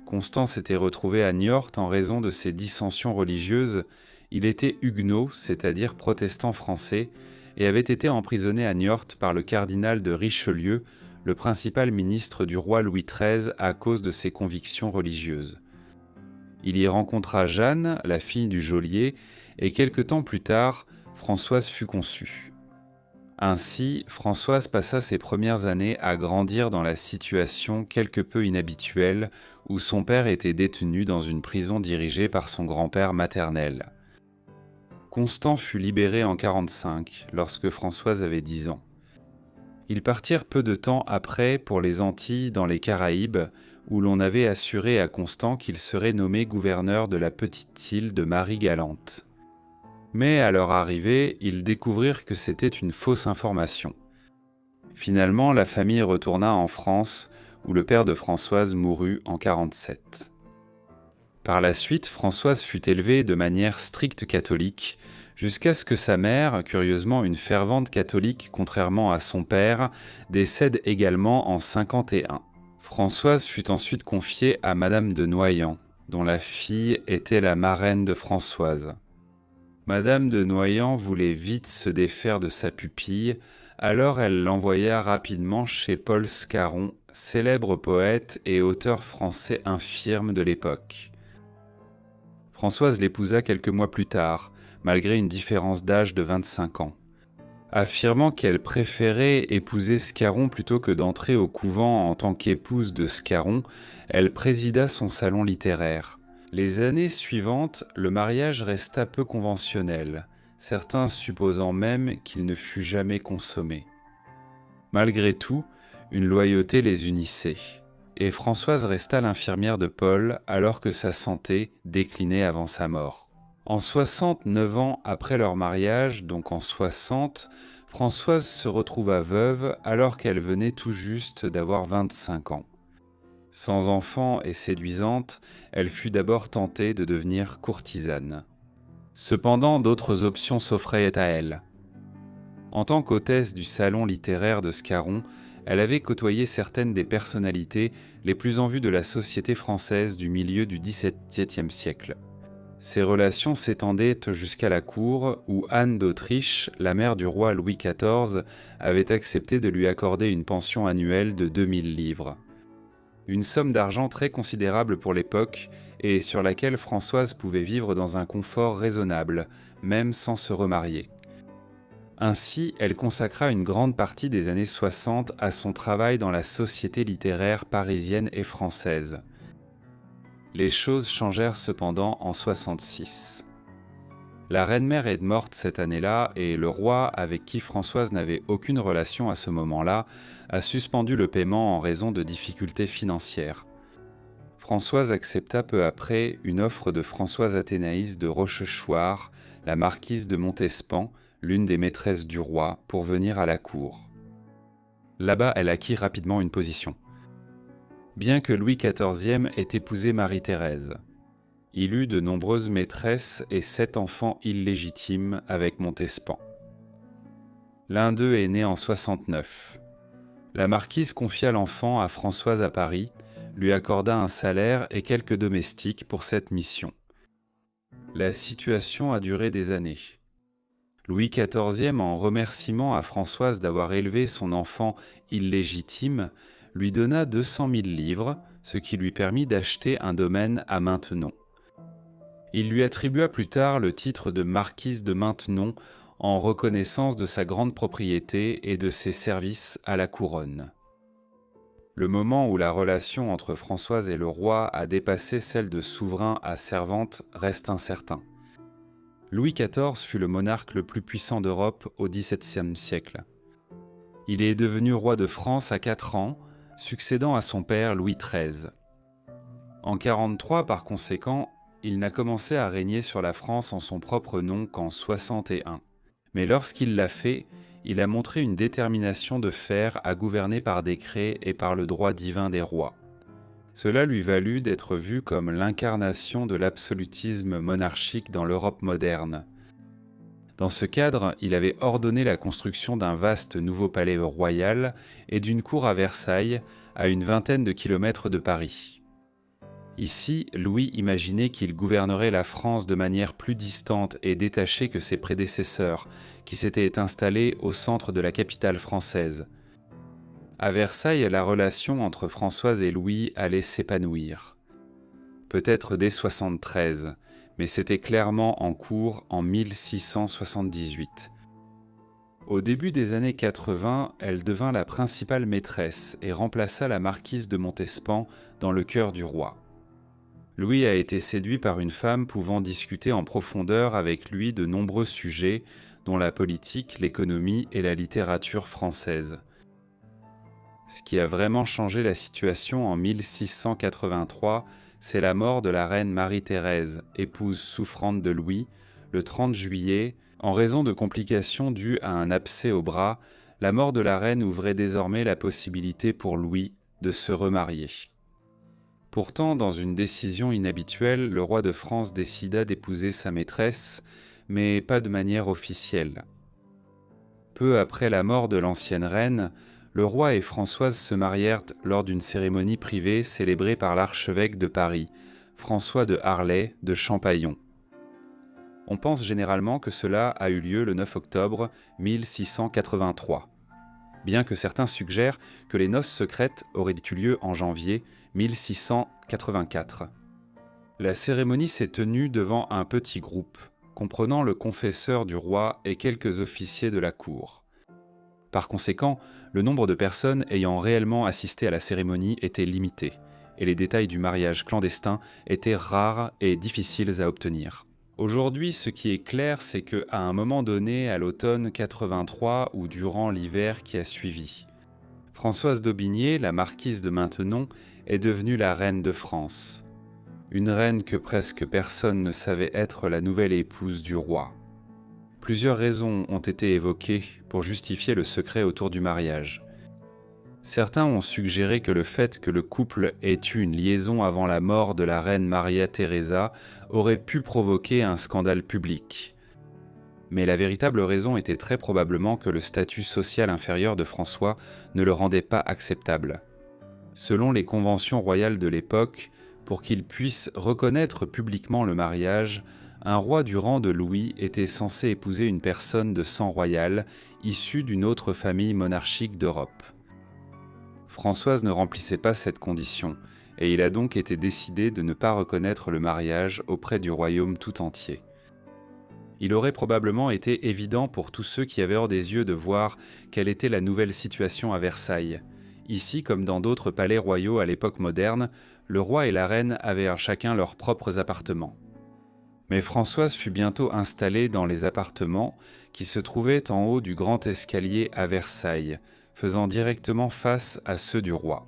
Constant s'était retrouvé à Niort en raison de ses dissensions religieuses. Il était huguenot, c'est-à-dire protestant français, et avait été emprisonné à Niort par le cardinal de Richelieu, le principal ministre du roi Louis XIII à cause de ses convictions religieuses. Il y rencontra Jeanne, la fille du geôlier, et quelque temps plus tard, Françoise fut conçue. Ainsi, Françoise passa ses premières années à grandir dans la situation quelque peu inhabituelle où son père était détenu dans une prison dirigée par son grand-père maternel. Constant fut libéré en 1945, lorsque Françoise avait 10 ans. Ils partirent peu de temps après pour les Antilles dans les Caraïbes, où l'on avait assuré à Constant qu'il serait nommé gouverneur de la petite île de Marie-Galante. Mais à leur arrivée, ils découvrirent que c'était une fausse information. Finalement, la famille retourna en France, où le père de Françoise mourut en 1947. Par la suite, Françoise fut élevée de manière stricte catholique, jusqu'à ce que sa mère, curieusement une fervente catholique contrairement à son père, décède également en 1951. Françoise fut ensuite confiée à Madame de Noyant, dont la fille était la marraine de Françoise. Madame de Noyant voulait vite se défaire de sa pupille, alors elle l'envoya rapidement chez Paul Scarron, célèbre poète et auteur français infirme de l'époque. Françoise l'épousa quelques mois plus tard, malgré une différence d'âge de 25 ans. Affirmant qu'elle préférait épouser Scarron plutôt que d'entrer au couvent en tant qu'épouse de Scarron, elle présida son salon littéraire. Les années suivantes, le mariage resta peu conventionnel, certains supposant même qu'il ne fut jamais consommé. Malgré tout, une loyauté les unissait. Et Françoise resta l'infirmière de Paul alors que sa santé déclinait avant sa mort. En 69 ans après leur mariage, donc en 60, Françoise se retrouva veuve alors qu'elle venait tout juste d'avoir 25 ans. Sans enfant et séduisante, elle fut d'abord tentée de devenir courtisane. Cependant, d'autres options s'offraient à elle. En tant qu'hôtesse du salon littéraire de Scarron, elle avait côtoyé certaines des personnalités les plus en vue de la société française du milieu du XVIIe siècle. Ces relations s'étendaient jusqu'à la cour où Anne d'Autriche, la mère du roi Louis XIV, avait accepté de lui accorder une pension annuelle de 2000 livres. Une somme d'argent très considérable pour l'époque et sur laquelle Françoise pouvait vivre dans un confort raisonnable, même sans se remarier. Ainsi, elle consacra une grande partie des années 60 à son travail dans la société littéraire parisienne et française. Les choses changèrent cependant en 66. La reine-mère est morte cette année-là et le roi, avec qui Françoise n'avait aucune relation à ce moment-là, a suspendu le paiement en raison de difficultés financières. Françoise accepta peu après une offre de Françoise Athénaïs de Rochechouart, la marquise de Montespan, l'une des maîtresses du roi, pour venir à la cour. Là-bas, elle acquit rapidement une position. Bien que Louis XIV ait épousé Marie-Thérèse, il eut de nombreuses maîtresses et 7 enfants illégitimes avec Montespan. L'un d'eux est né en 69. La marquise confia l'enfant à Françoise à Paris, lui accorda un salaire et quelques domestiques pour cette mission. La situation a duré des années. Louis XIV, en remerciement à Françoise d'avoir élevé son enfant illégitime, lui donna 200 000 livres, ce qui lui permit d'acheter un domaine à Maintenon. Il lui attribua plus tard le titre de marquise de Maintenon en reconnaissance de sa grande propriété et de ses services à la couronne. Le moment où la relation entre Françoise et le roi a dépassé celle de souverain à servante reste incertain. Louis XIV fut le monarque le plus puissant d'Europe au XVIIe siècle. Il est devenu roi de France à 4 ans, succédant à son père Louis XIII. En 1943, par conséquent, il n'a commencé à régner sur la France en son propre nom qu'en 61. Mais lorsqu'il l'a fait, il a montré une détermination de fer à gouverner par décret et par le droit divin des rois. Cela lui valut d'être vu comme l'incarnation de l'absolutisme monarchique dans l'Europe moderne. Dans ce cadre, il avait ordonné la construction d'un vaste nouveau palais royal et d'une cour à Versailles, à une vingtaine de kilomètres de Paris. Ici, Louis imaginait qu'il gouvernerait la France de manière plus distante et détachée que ses prédécesseurs, qui s'étaient installés au centre de la capitale française. À Versailles, la relation entre Françoise et Louis allait s'épanouir. Peut-être dès 73, mais c'était clairement en cours en 1678. Au début des années 80, elle devint la principale maîtresse et remplaça la marquise de Montespan dans le cœur du roi. Louis a été séduit par une femme pouvant discuter en profondeur avec lui de nombreux sujets, dont la politique, l'économie et la littérature française. Ce qui a vraiment changé la situation en 1683, c'est la mort de la reine Marie-Thérèse, épouse souffrante de Louis, le 30 juillet. En raison de complications dues à un abcès au bras, la mort de la reine ouvrait désormais la possibilité pour Louis de se remarier. Pourtant, dans une décision inhabituelle, le roi de France décida d'épouser sa maîtresse, mais pas de manière officielle. Peu après la mort de l'ancienne reine, le roi et Françoise se marièrent lors d'une cérémonie privée célébrée par l'archevêque de Paris, François de Harlay de Champaillon. On pense généralement que cela a eu lieu le 9 octobre 1683, bien que certains suggèrent que les noces secrètes auraient eu lieu en janvier 1684. La cérémonie s'est tenue devant un petit groupe, comprenant le confesseur du roi et quelques officiers de la cour. Par conséquent, le nombre de personnes ayant réellement assisté à la cérémonie était limité, et les détails du mariage clandestin étaient rares et difficiles à obtenir. Aujourd'hui, ce qui est clair, c'est qu'à un moment donné, à l'automne 83 ou durant l'hiver qui a suivi, Françoise d'Aubigné, la marquise de Maintenon, est devenue la reine de France. une reine que presque personne ne savait être la nouvelle épouse du roi. Plusieurs raisons ont été évoquées pour justifier le secret autour du mariage. Certains ont suggéré que le fait que le couple ait eu une liaison avant la mort de la reine Maria Theresa aurait pu provoquer un scandale public. Mais la véritable raison était très probablement que le statut social inférieur de François ne le rendait pas acceptable. Selon les conventions royales de l'époque, pour qu'il puisse reconnaître publiquement le mariage, un roi du rang de Louis était censé épouser une personne de sang royal issue d'une autre famille monarchique d'Europe. Françoise ne remplissait pas cette condition, et il a donc été décidé de ne pas reconnaître le mariage auprès du royaume tout entier. Il aurait probablement été évident pour tous ceux qui avaient hors des yeux de voir quelle était la nouvelle situation à Versailles. Ici, comme dans d'autres palais royaux à l'époque moderne, le roi et la reine avaient chacun leurs propres appartements. Mais Françoise fut bientôt installée dans les appartements qui se trouvaient en haut du grand escalier à Versailles, faisant directement face à ceux du roi.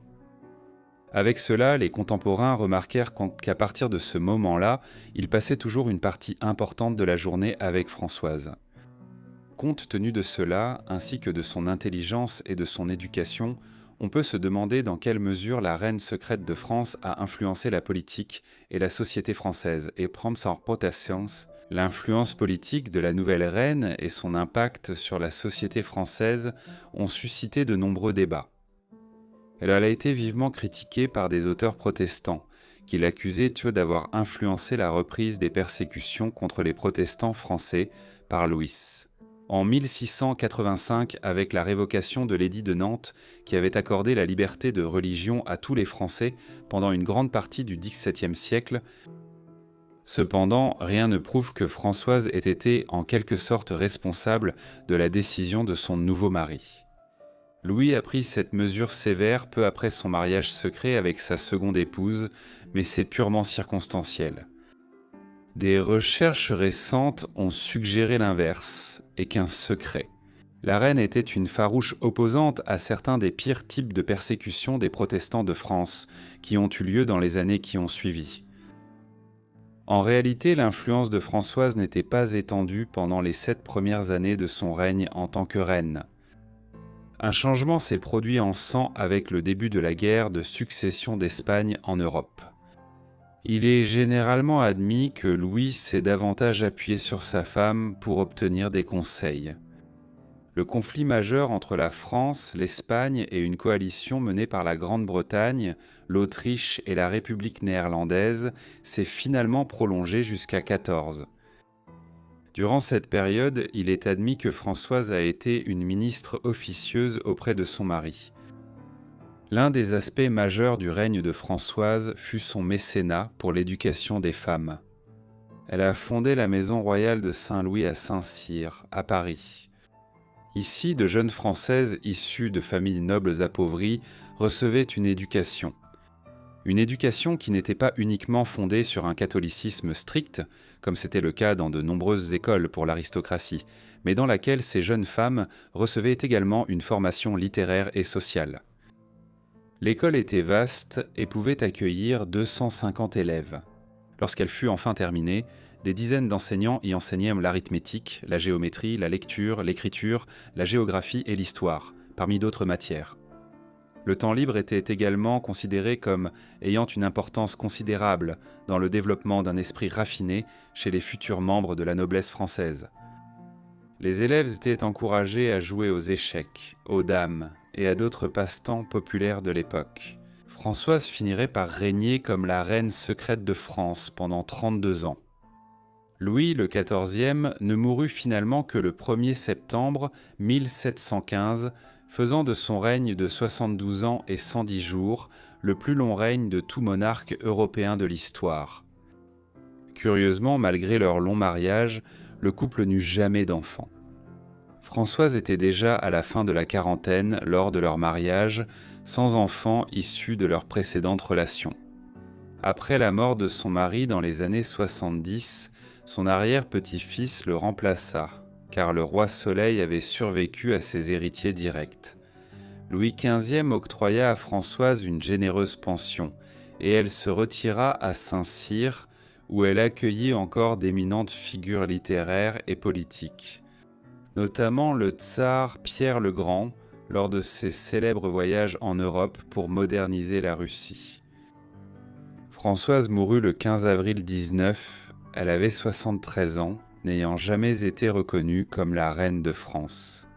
Avec cela, les contemporains remarquèrent qu'à partir de ce moment-là, il passait toujours une partie importante de la journée avec Françoise. Compte tenu de cela, ainsi que de son intelligence et de son éducation, on peut se demander dans quelle mesure la reine secrète de France a influencé la politique et la société française, et prendre sans potentiance. L'influence politique de la nouvelle reine et son impact sur la société française ont suscité de nombreux débats. Elle a été vivement critiquée par des auteurs protestants, qui l'accusaient d'avoir influencé la reprise des persécutions contre les protestants français par Louis. En 1685, avec la révocation de l'édit de Nantes qui avait accordé la liberté de religion à tous les Français pendant une grande partie du XVIIe siècle. Cependant, rien ne prouve que Françoise ait été en quelque sorte responsable de la décision de son nouveau mari. Louis a pris cette mesure sévère peu après son mariage secret avec sa seconde épouse, mais c'est purement circonstanciel. Des recherches récentes ont suggéré l'inverse, et qu'un secret. La reine était une farouche opposante à certains des pires types de persécutions des protestants de France, qui ont eu lieu dans les années qui ont suivi. En réalité, l'influence de Françoise n'était pas étendue pendant les 7 premières années de son règne en tant que reine. Un changement s'est produit en sang avec le début de la guerre de succession d'Espagne en Europe. Il est généralement admis que Louis s'est davantage appuyé sur sa femme pour obtenir des conseils. Le conflit majeur entre la France, l'Espagne et une coalition menée par la Grande-Bretagne, l'Autriche et la République néerlandaise s'est finalement prolongé jusqu'à 14. Durant cette période, il est admis que Françoise a été une ministre officieuse auprès de son mari. L'un des aspects majeurs du règne de Françoise fut son mécénat pour l'éducation des femmes. Elle a fondé la maison royale de Saint-Louis à Saint-Cyr, à Paris. Ici, de jeunes Françaises issues de familles nobles appauvries recevaient une éducation. Une éducation qui n'était pas uniquement fondée sur un catholicisme strict, comme c'était le cas dans de nombreuses écoles pour l'aristocratie, mais dans laquelle ces jeunes femmes recevaient également une formation littéraire et sociale. L'école était vaste et pouvait accueillir 250 élèves. Lorsqu'elle fut enfin terminée, des dizaines d'enseignants y enseignaient l'arithmétique, la géométrie, la lecture, l'écriture, la géographie et l'histoire, parmi d'autres matières. Le temps libre était également considéré comme ayant une importance considérable dans le développement d'un esprit raffiné chez les futurs membres de la noblesse française. Les élèves étaient encouragés à jouer aux échecs, aux dames et à d'autres passe-temps populaires de l'époque. Françoise finirait par régner comme la reine secrète de France pendant 32 ans. Louis le XIVe ne mourut finalement que le 1er septembre 1715, faisant de son règne de 72 ans et 110 jours le plus long règne de tout monarque européen de l'histoire. Curieusement, malgré leur long mariage, le couple n'eut jamais d'enfants. Françoise était déjà à la fin de la quarantaine lors de leur mariage, sans enfants issus de leurs précédentes relations. Après la mort de son mari dans les années 70, son arrière-petit-fils le remplaça, car le roi Soleil avait survécu à ses héritiers directs. Louis XV octroya à Françoise une généreuse pension, et elle se retira à Saint-Cyr, où elle accueillit encore d'éminentes figures littéraires et politiques, notamment le tsar Pierre le Grand, lors de ses célèbres voyages en Europe pour moderniser la Russie. Françoise mourut le 15 avril 19, elle avait 73 ans, n'ayant jamais été reconnue comme la reine de France.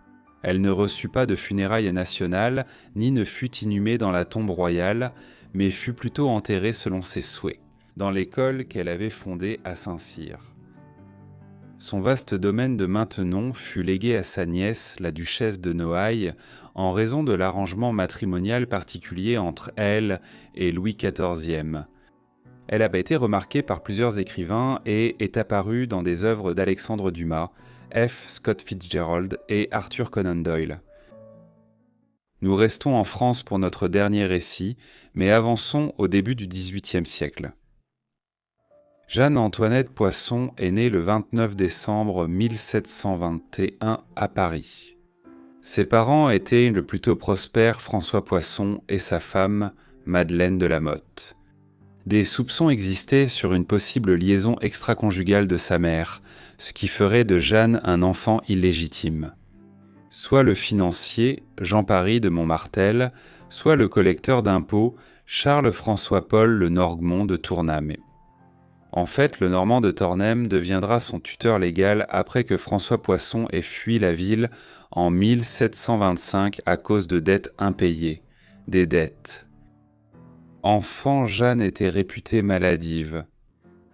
Elle ne reçut pas de funérailles nationales, ni ne fut inhumée dans la tombe royale, mais fut plutôt enterrée selon ses souhaits, dans l'école qu'elle avait fondée à Saint-Cyr. Son vaste domaine de Maintenon fut légué à sa nièce, la duchesse de Noailles, en raison de l'arrangement matrimonial particulier entre elle et Louis XIV. Elle a été remarquée par plusieurs écrivains et est apparue dans des œuvres d'Alexandre Dumas, F. Scott Fitzgerald et Arthur Conan Doyle. Nous restons en France pour notre dernier récit, mais avançons au début du XVIIIe siècle. Jeanne-Antoinette Poisson est née le 29 décembre 1721 à Paris. Ses parents étaient le plutôt prospère François Poisson et sa femme, Madeleine de la Motte. Des soupçons existaient sur une possible liaison extraconjugale de sa mère, ce qui ferait de Jeanne un enfant illégitime. Soit le financier, Jean-Paris de Montmartel, soit le collecteur d'impôts, Charles-François-Paul Le Normand de Tournam. En fait, le Normand de Tournam deviendra son tuteur légal après que François Poisson ait fui la ville en 1725 à cause de dettes impayées, des dettes. Enfant, Jeanne était réputée maladive.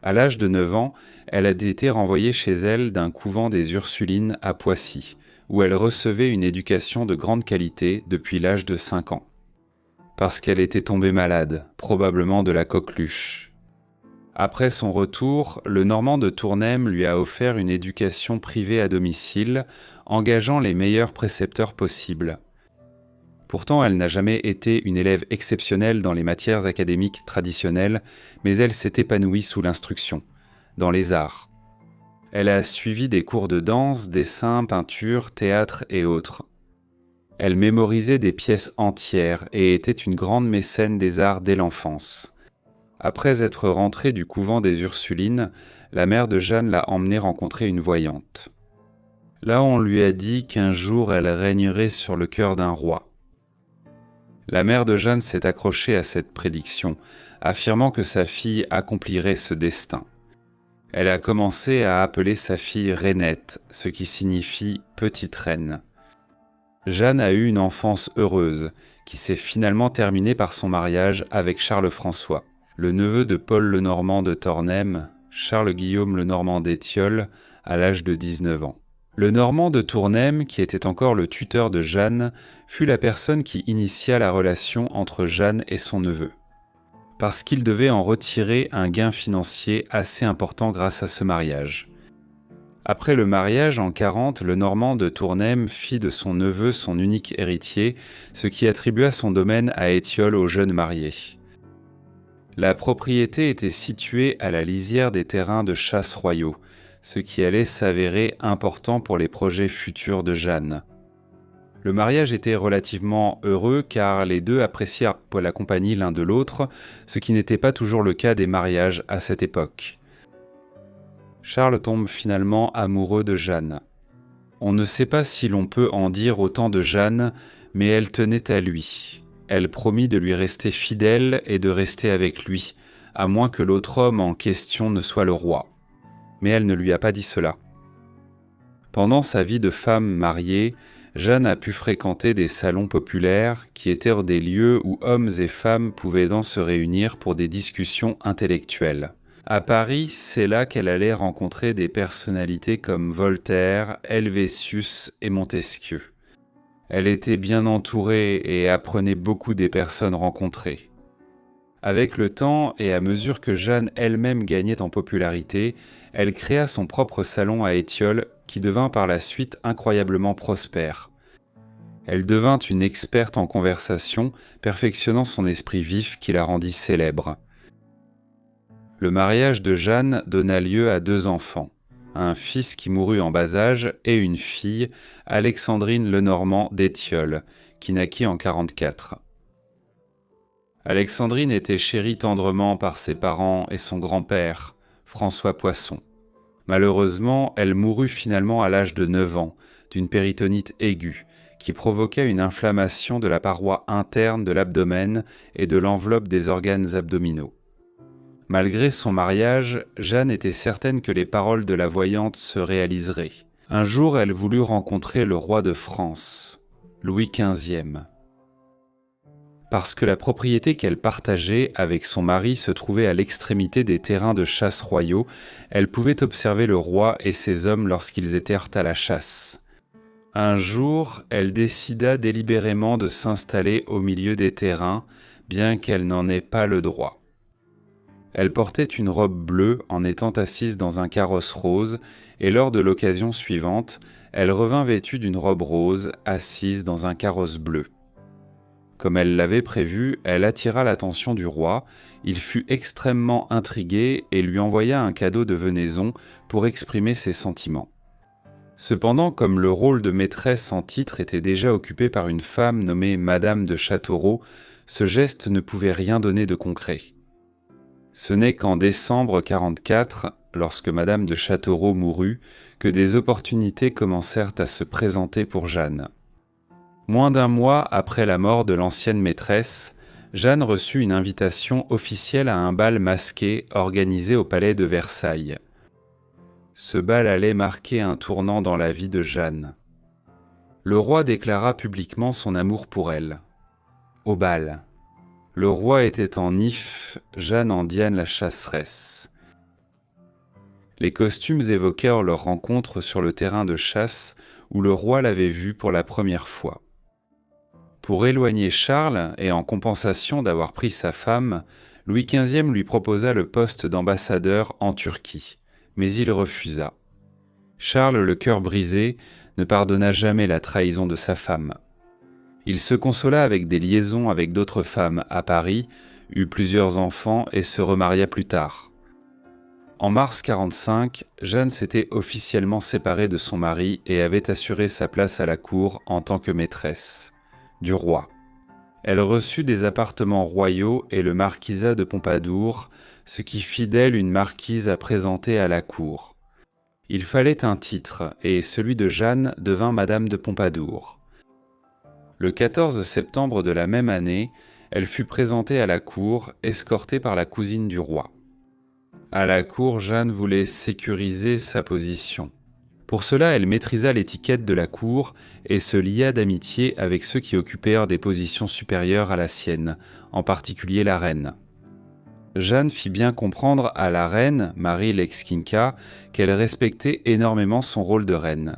À l'âge de 9 ans, elle a été renvoyée chez elle d'un couvent des Ursulines à Poissy, où elle recevait une éducation de grande qualité depuis l'âge de 5 ans. Parce qu'elle était tombée malade, probablement de la coqueluche. Après son retour, le Normand de Tournam lui a offert une éducation privée à domicile, engageant les meilleurs précepteurs possibles. Pourtant, elle n'a jamais été une élève exceptionnelle dans les matières académiques traditionnelles, mais elle s'est épanouie sous l'instruction, dans les arts. Elle a suivi des cours de danse, dessin, peinture, théâtre et autres. Elle mémorisait des pièces entières et était une grande mécène des arts dès l'enfance. Après être rentrée du couvent des Ursulines, la mère de Jeanne l'a emmenée rencontrer une voyante. Là, on lui a dit qu'un jour elle régnerait sur le cœur d'un roi. La mère de Jeanne s'est accrochée à cette prédiction, affirmant que sa fille accomplirait ce destin. Elle a commencé à appeler sa fille Rainette, ce qui signifie « petite reine ». Jeanne a eu une enfance heureuse, qui s'est finalement terminée par son mariage avec Charles-François, le neveu de Paul le Normand de Tournam, Charles-Guillaume le Normand d'Étiole, à l'âge de 19 ans. Le Normand de Tournam, qui était encore le tuteur de Jeanne, fut la personne qui initia la relation entre Jeanne et son neveu, parce qu'il devait en retirer un gain financier assez important grâce à ce mariage. Après le mariage, en 40, le Normand de Tournam fit de son neveu son unique héritier, ce qui attribua son domaine à Étiole au jeune marié. La propriété était située à la lisière des terrains de chasse royaux, ce qui allait s'avérer important pour les projets futurs de Jeanne. Le mariage était relativement heureux car les deux apprécièrent la compagnie l'un de l'autre, ce qui n'était pas toujours le cas des mariages à cette époque. Charles tombe finalement amoureux de Jeanne. On ne sait pas si l'on peut en dire autant de Jeanne, mais elle tenait à lui. Elle promit de lui rester fidèle et de rester avec lui, à moins que l'autre homme en question ne soit le roi. Mais elle ne lui a pas dit cela. Pendant sa vie de femme mariée, Jeanne a pu fréquenter des salons populaires qui étaient des lieux où hommes et femmes pouvaient se réunir pour des discussions intellectuelles. À Paris, c'est là qu'elle allait rencontrer des personnalités comme Voltaire, Helvétius et Montesquieu. Elle était bien entourée et apprenait beaucoup des personnes rencontrées. Avec le temps et à mesure que Jeanne elle-même gagnait en popularité, elle créa son propre salon à Étiole qui devint par la suite incroyablement prospère. Elle devint une experte en conversation, perfectionnant son esprit vif qui la rendit célèbre. Le mariage de Jeanne donna lieu à 2 enfants, un fils qui mourut en bas âge et une fille, Alexandrine Lenormand d'Étiole, qui naquit en 44. Alexandrine était chérie tendrement par ses parents et son grand-père, François Poisson. Malheureusement, elle mourut finalement à l'âge de 9 ans, d'une péritonite aiguë, qui provoqua une inflammation de la paroi interne de l'abdomen et de l'enveloppe des organes abdominaux. Malgré son mariage, Jeanne était certaine que les paroles de la voyante se réaliseraient. Un jour, elle voulut rencontrer le roi de France, Louis XV. Parce que la propriété qu'elle partageait avec son mari se trouvait à l'extrémité des terrains de chasse royaux, elle pouvait observer le roi et ses hommes lorsqu'ils étaient à la chasse. Un jour, elle décida délibérément de s'installer au milieu des terrains, bien qu'elle n'en ait pas le droit. Elle portait une robe bleue en étant assise dans un carrosse rose, et lors de l'occasion suivante, elle revint vêtue d'une robe rose, assise dans un carrosse bleu. Comme elle l'avait prévu, elle attira l'attention du roi, il fut extrêmement intrigué et lui envoya un cadeau de venaison pour exprimer ses sentiments. Cependant, comme le rôle de maîtresse en titre était déjà occupé par une femme nommée Madame de Châteauroux, ce geste ne pouvait rien donner de concret. Ce n'est qu'en décembre 44, lorsque Madame de Châteauroux mourut, que des opportunités commencèrent à se présenter pour Jeanne. Moins d'un mois après la mort de l'ancienne maîtresse, Jeanne reçut une invitation officielle à un bal masqué organisé au palais de Versailles. Ce bal allait marquer un tournant dans la vie de Jeanne. Le roi déclara publiquement son amour pour elle. Au bal, le roi était en If, Jeanne en Diane la chasseresse. Les costumes évoquèrent leur rencontre sur le terrain de chasse où le roi l'avait vue pour la première fois. Pour éloigner Charles et en compensation d'avoir pris sa femme, Louis XV lui proposa le poste d'ambassadeur en Turquie, mais il refusa. Charles, le cœur brisé, ne pardonna jamais la trahison de sa femme. Il se consola avec des liaisons avec d'autres femmes à Paris, eut plusieurs enfants et se remaria plus tard. En mars 45, Jeanne s'était officiellement séparée de son mari et avait assuré sa place à la cour en tant que maîtresse du roi. Elle reçut des appartements royaux et le marquisat de Pompadour, ce qui fit d'elle une marquise à présenter à la cour. Il fallait un titre, et celui de Jeanne devint Madame de Pompadour. Le 14 septembre de la même année, elle fut présentée à la cour, escortée par la cousine du roi. À la cour, Jeanne voulait sécuriser sa position. Pour cela, elle maîtrisa l'étiquette de la cour et se lia d'amitié avec ceux qui occupèrent des positions supérieures à la sienne, en particulier la reine. Jeanne fit bien comprendre à la reine, Marie Lexkinka, qu'elle respectait énormément son rôle de reine,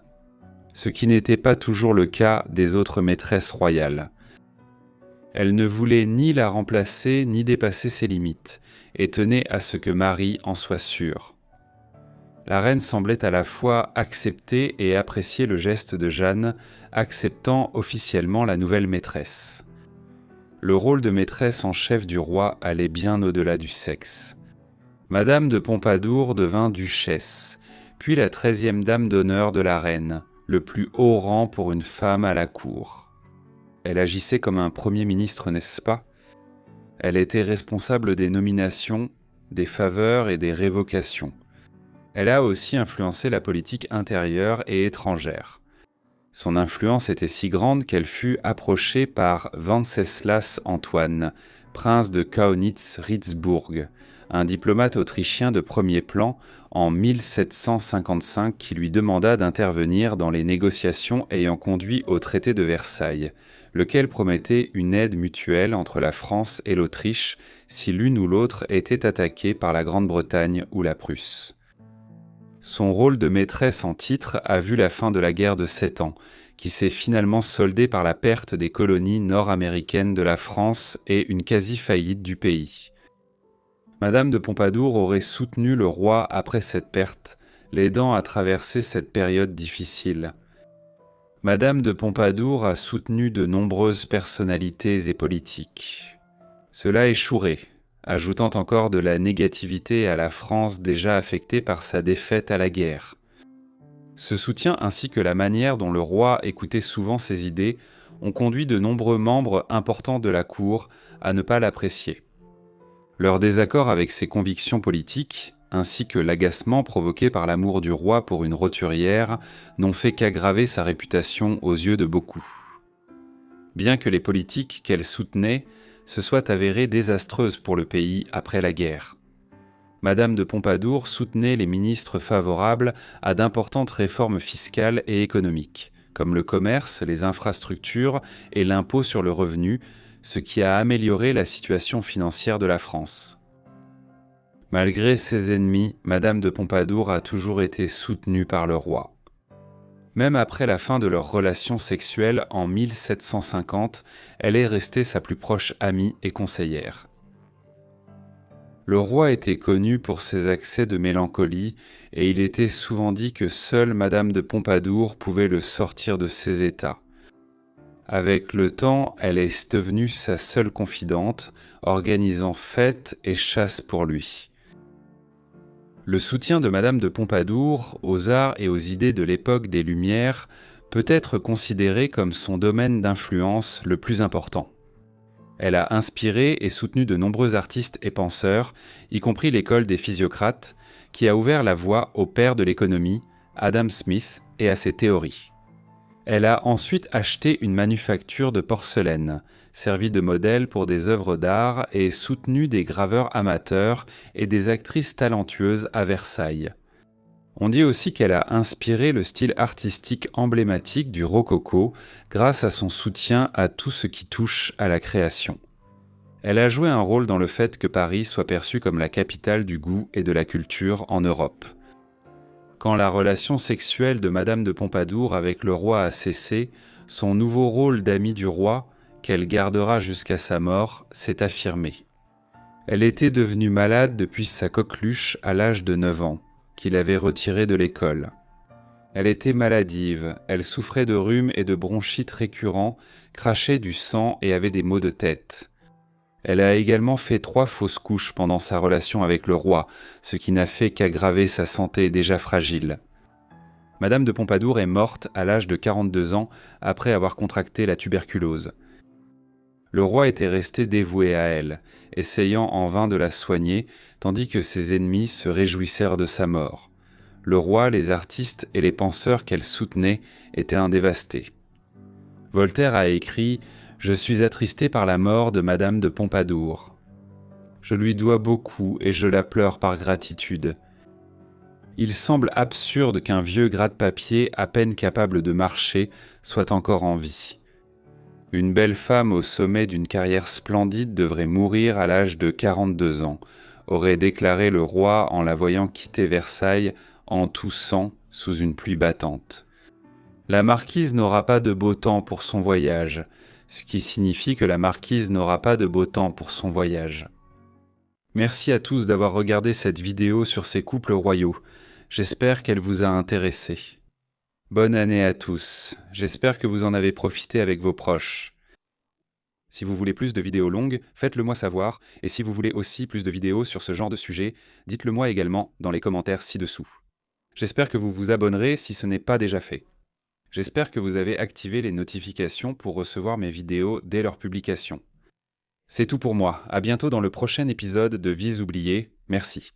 ce qui n'était pas toujours le cas des autres maîtresses royales. Elle ne voulait ni la remplacer ni dépasser ses limites, et tenait à ce que Marie en soit sûre. La reine semblait à la fois accepter et apprécier le geste de Jeanne, acceptant officiellement la nouvelle maîtresse. Le rôle de maîtresse en chef du roi allait bien au-delà du sexe. Madame de Pompadour devint duchesse, puis la 13e dame d'honneur de la reine, le plus haut rang pour une femme à la cour. Elle agissait comme un premier ministre, n'est-ce pas ? Elle était responsable des nominations, des faveurs et des révocations. Elle a aussi influencé la politique intérieure et étrangère. Son influence était si grande qu'elle fut approchée par Wenceslas Antoine, prince de Kaunitz-Ritzburg, un diplomate autrichien de premier plan en 1755 qui lui demanda d'intervenir dans les négociations ayant conduit au traité de Versailles, lequel promettait une aide mutuelle entre la France et l'Autriche si l'une ou l'autre était attaquée par la Grande-Bretagne ou la Prusse. Son rôle de maîtresse en titre a vu la fin de la guerre de 7 ans, qui s'est finalement soldée par la perte des colonies nord-américaines de la France et une quasi-faillite du pays. Madame de Pompadour aurait soutenu le roi après cette perte, l'aidant à traverser cette période difficile. Madame de Pompadour a soutenu de nombreuses personnalités et politiques. Cela échouerait, ajoutant encore de la négativité à la France déjà affectée par sa défaite à la guerre. Ce soutien ainsi que la manière dont le roi écoutait souvent ses idées ont conduit de nombreux membres importants de la cour à ne pas l'apprécier. Leur désaccord avec ses convictions politiques, ainsi que l'agacement provoqué par l'amour du roi pour une roturière, n'ont fait qu'aggraver sa réputation aux yeux de beaucoup. Bien que les politiques qu'elle soutenait se soient avérées désastreuses pour le pays après la guerre. Madame de Pompadour soutenait les ministres favorables à d'importantes réformes fiscales et économiques, comme le commerce, les infrastructures et l'impôt sur le revenu, ce qui a amélioré la situation financière de la France. Malgré ses ennemis, Madame de Pompadour a toujours été soutenue par le roi. Même après la fin de leur relation sexuelle en 1750, elle est restée sa plus proche amie et conseillère. Le roi était connu pour ses accès de mélancolie et il était souvent dit que seule Madame de Pompadour pouvait le sortir de ses états. Avec le temps, elle est devenue sa seule confidente, organisant fêtes et chasses pour lui. Le soutien de Madame de Pompadour aux arts et aux idées de l'époque des Lumières peut être considéré comme son domaine d'influence le plus important. Elle a inspiré et soutenu de nombreux artistes et penseurs, y compris l'école des physiocrates, qui a ouvert la voie au père de l'économie, Adam Smith, et à ses théories. Elle a ensuite acheté une manufacture de porcelaine, servi de modèle pour des œuvres d'art et soutenu des graveurs amateurs et des actrices talentueuses à Versailles. On dit aussi qu'elle a inspiré le style artistique emblématique du rococo grâce à son soutien à tout ce qui touche à la création. Elle a joué un rôle dans le fait que Paris soit perçu comme la capitale du goût et de la culture en Europe. Quand la relation sexuelle de Madame de Pompadour avec le roi a cessé, son nouveau rôle d'amie du roi, qu'elle gardera jusqu'à sa mort, s'est affirmé. Elle était devenue malade depuis sa coqueluche à l'âge de 9 ans, qu'il avait retirée de l'école. Elle était maladive, elle souffrait de rhume et de bronchites récurrents, crachait du sang et avait des maux de tête. Elle a également fait 3 fausses couches pendant sa relation avec le roi, ce qui n'a fait qu'aggraver sa santé déjà fragile. Madame de Pompadour est morte à l'âge de 42 ans après avoir contracté la tuberculose. Le roi était resté dévoué à elle, essayant en vain de la soigner, tandis que ses ennemis se réjouissèrent de sa mort. Le roi, les artistes et les penseurs qu'elle soutenait étaient dévastés. Voltaire a écrit « Je suis attristé par la mort de Madame de Pompadour. Je lui dois beaucoup et je la pleure par gratitude. Il semble absurde qu'un vieux gratte-papier à peine capable de marcher soit encore en vie. Une belle femme au sommet d'une carrière splendide devrait mourir à l'âge de 42 ans, aurait déclaré le roi en la voyant quitter Versailles en toussant sous une pluie battante. La marquise n'aura pas de beau temps pour son voyage, ce qui signifie que la marquise n'aura pas de beau temps pour son voyage. Merci à tous d'avoir regardé cette vidéo sur ces couples royaux. J'espère qu'elle vous a intéressé. Bonne année à tous. J'espère que vous en avez profité avec vos proches. Si vous voulez plus de vidéos longues, faites-le moi savoir, et si vous voulez aussi plus de vidéos sur ce genre de sujet, dites-le moi également dans les commentaires ci-dessous. J'espère que vous vous abonnerez si ce n'est pas déjà fait. J'espère que vous avez activé les notifications pour recevoir mes vidéos dès leur publication. C'est tout pour moi, à bientôt dans le prochain épisode de Vies oubliées, merci.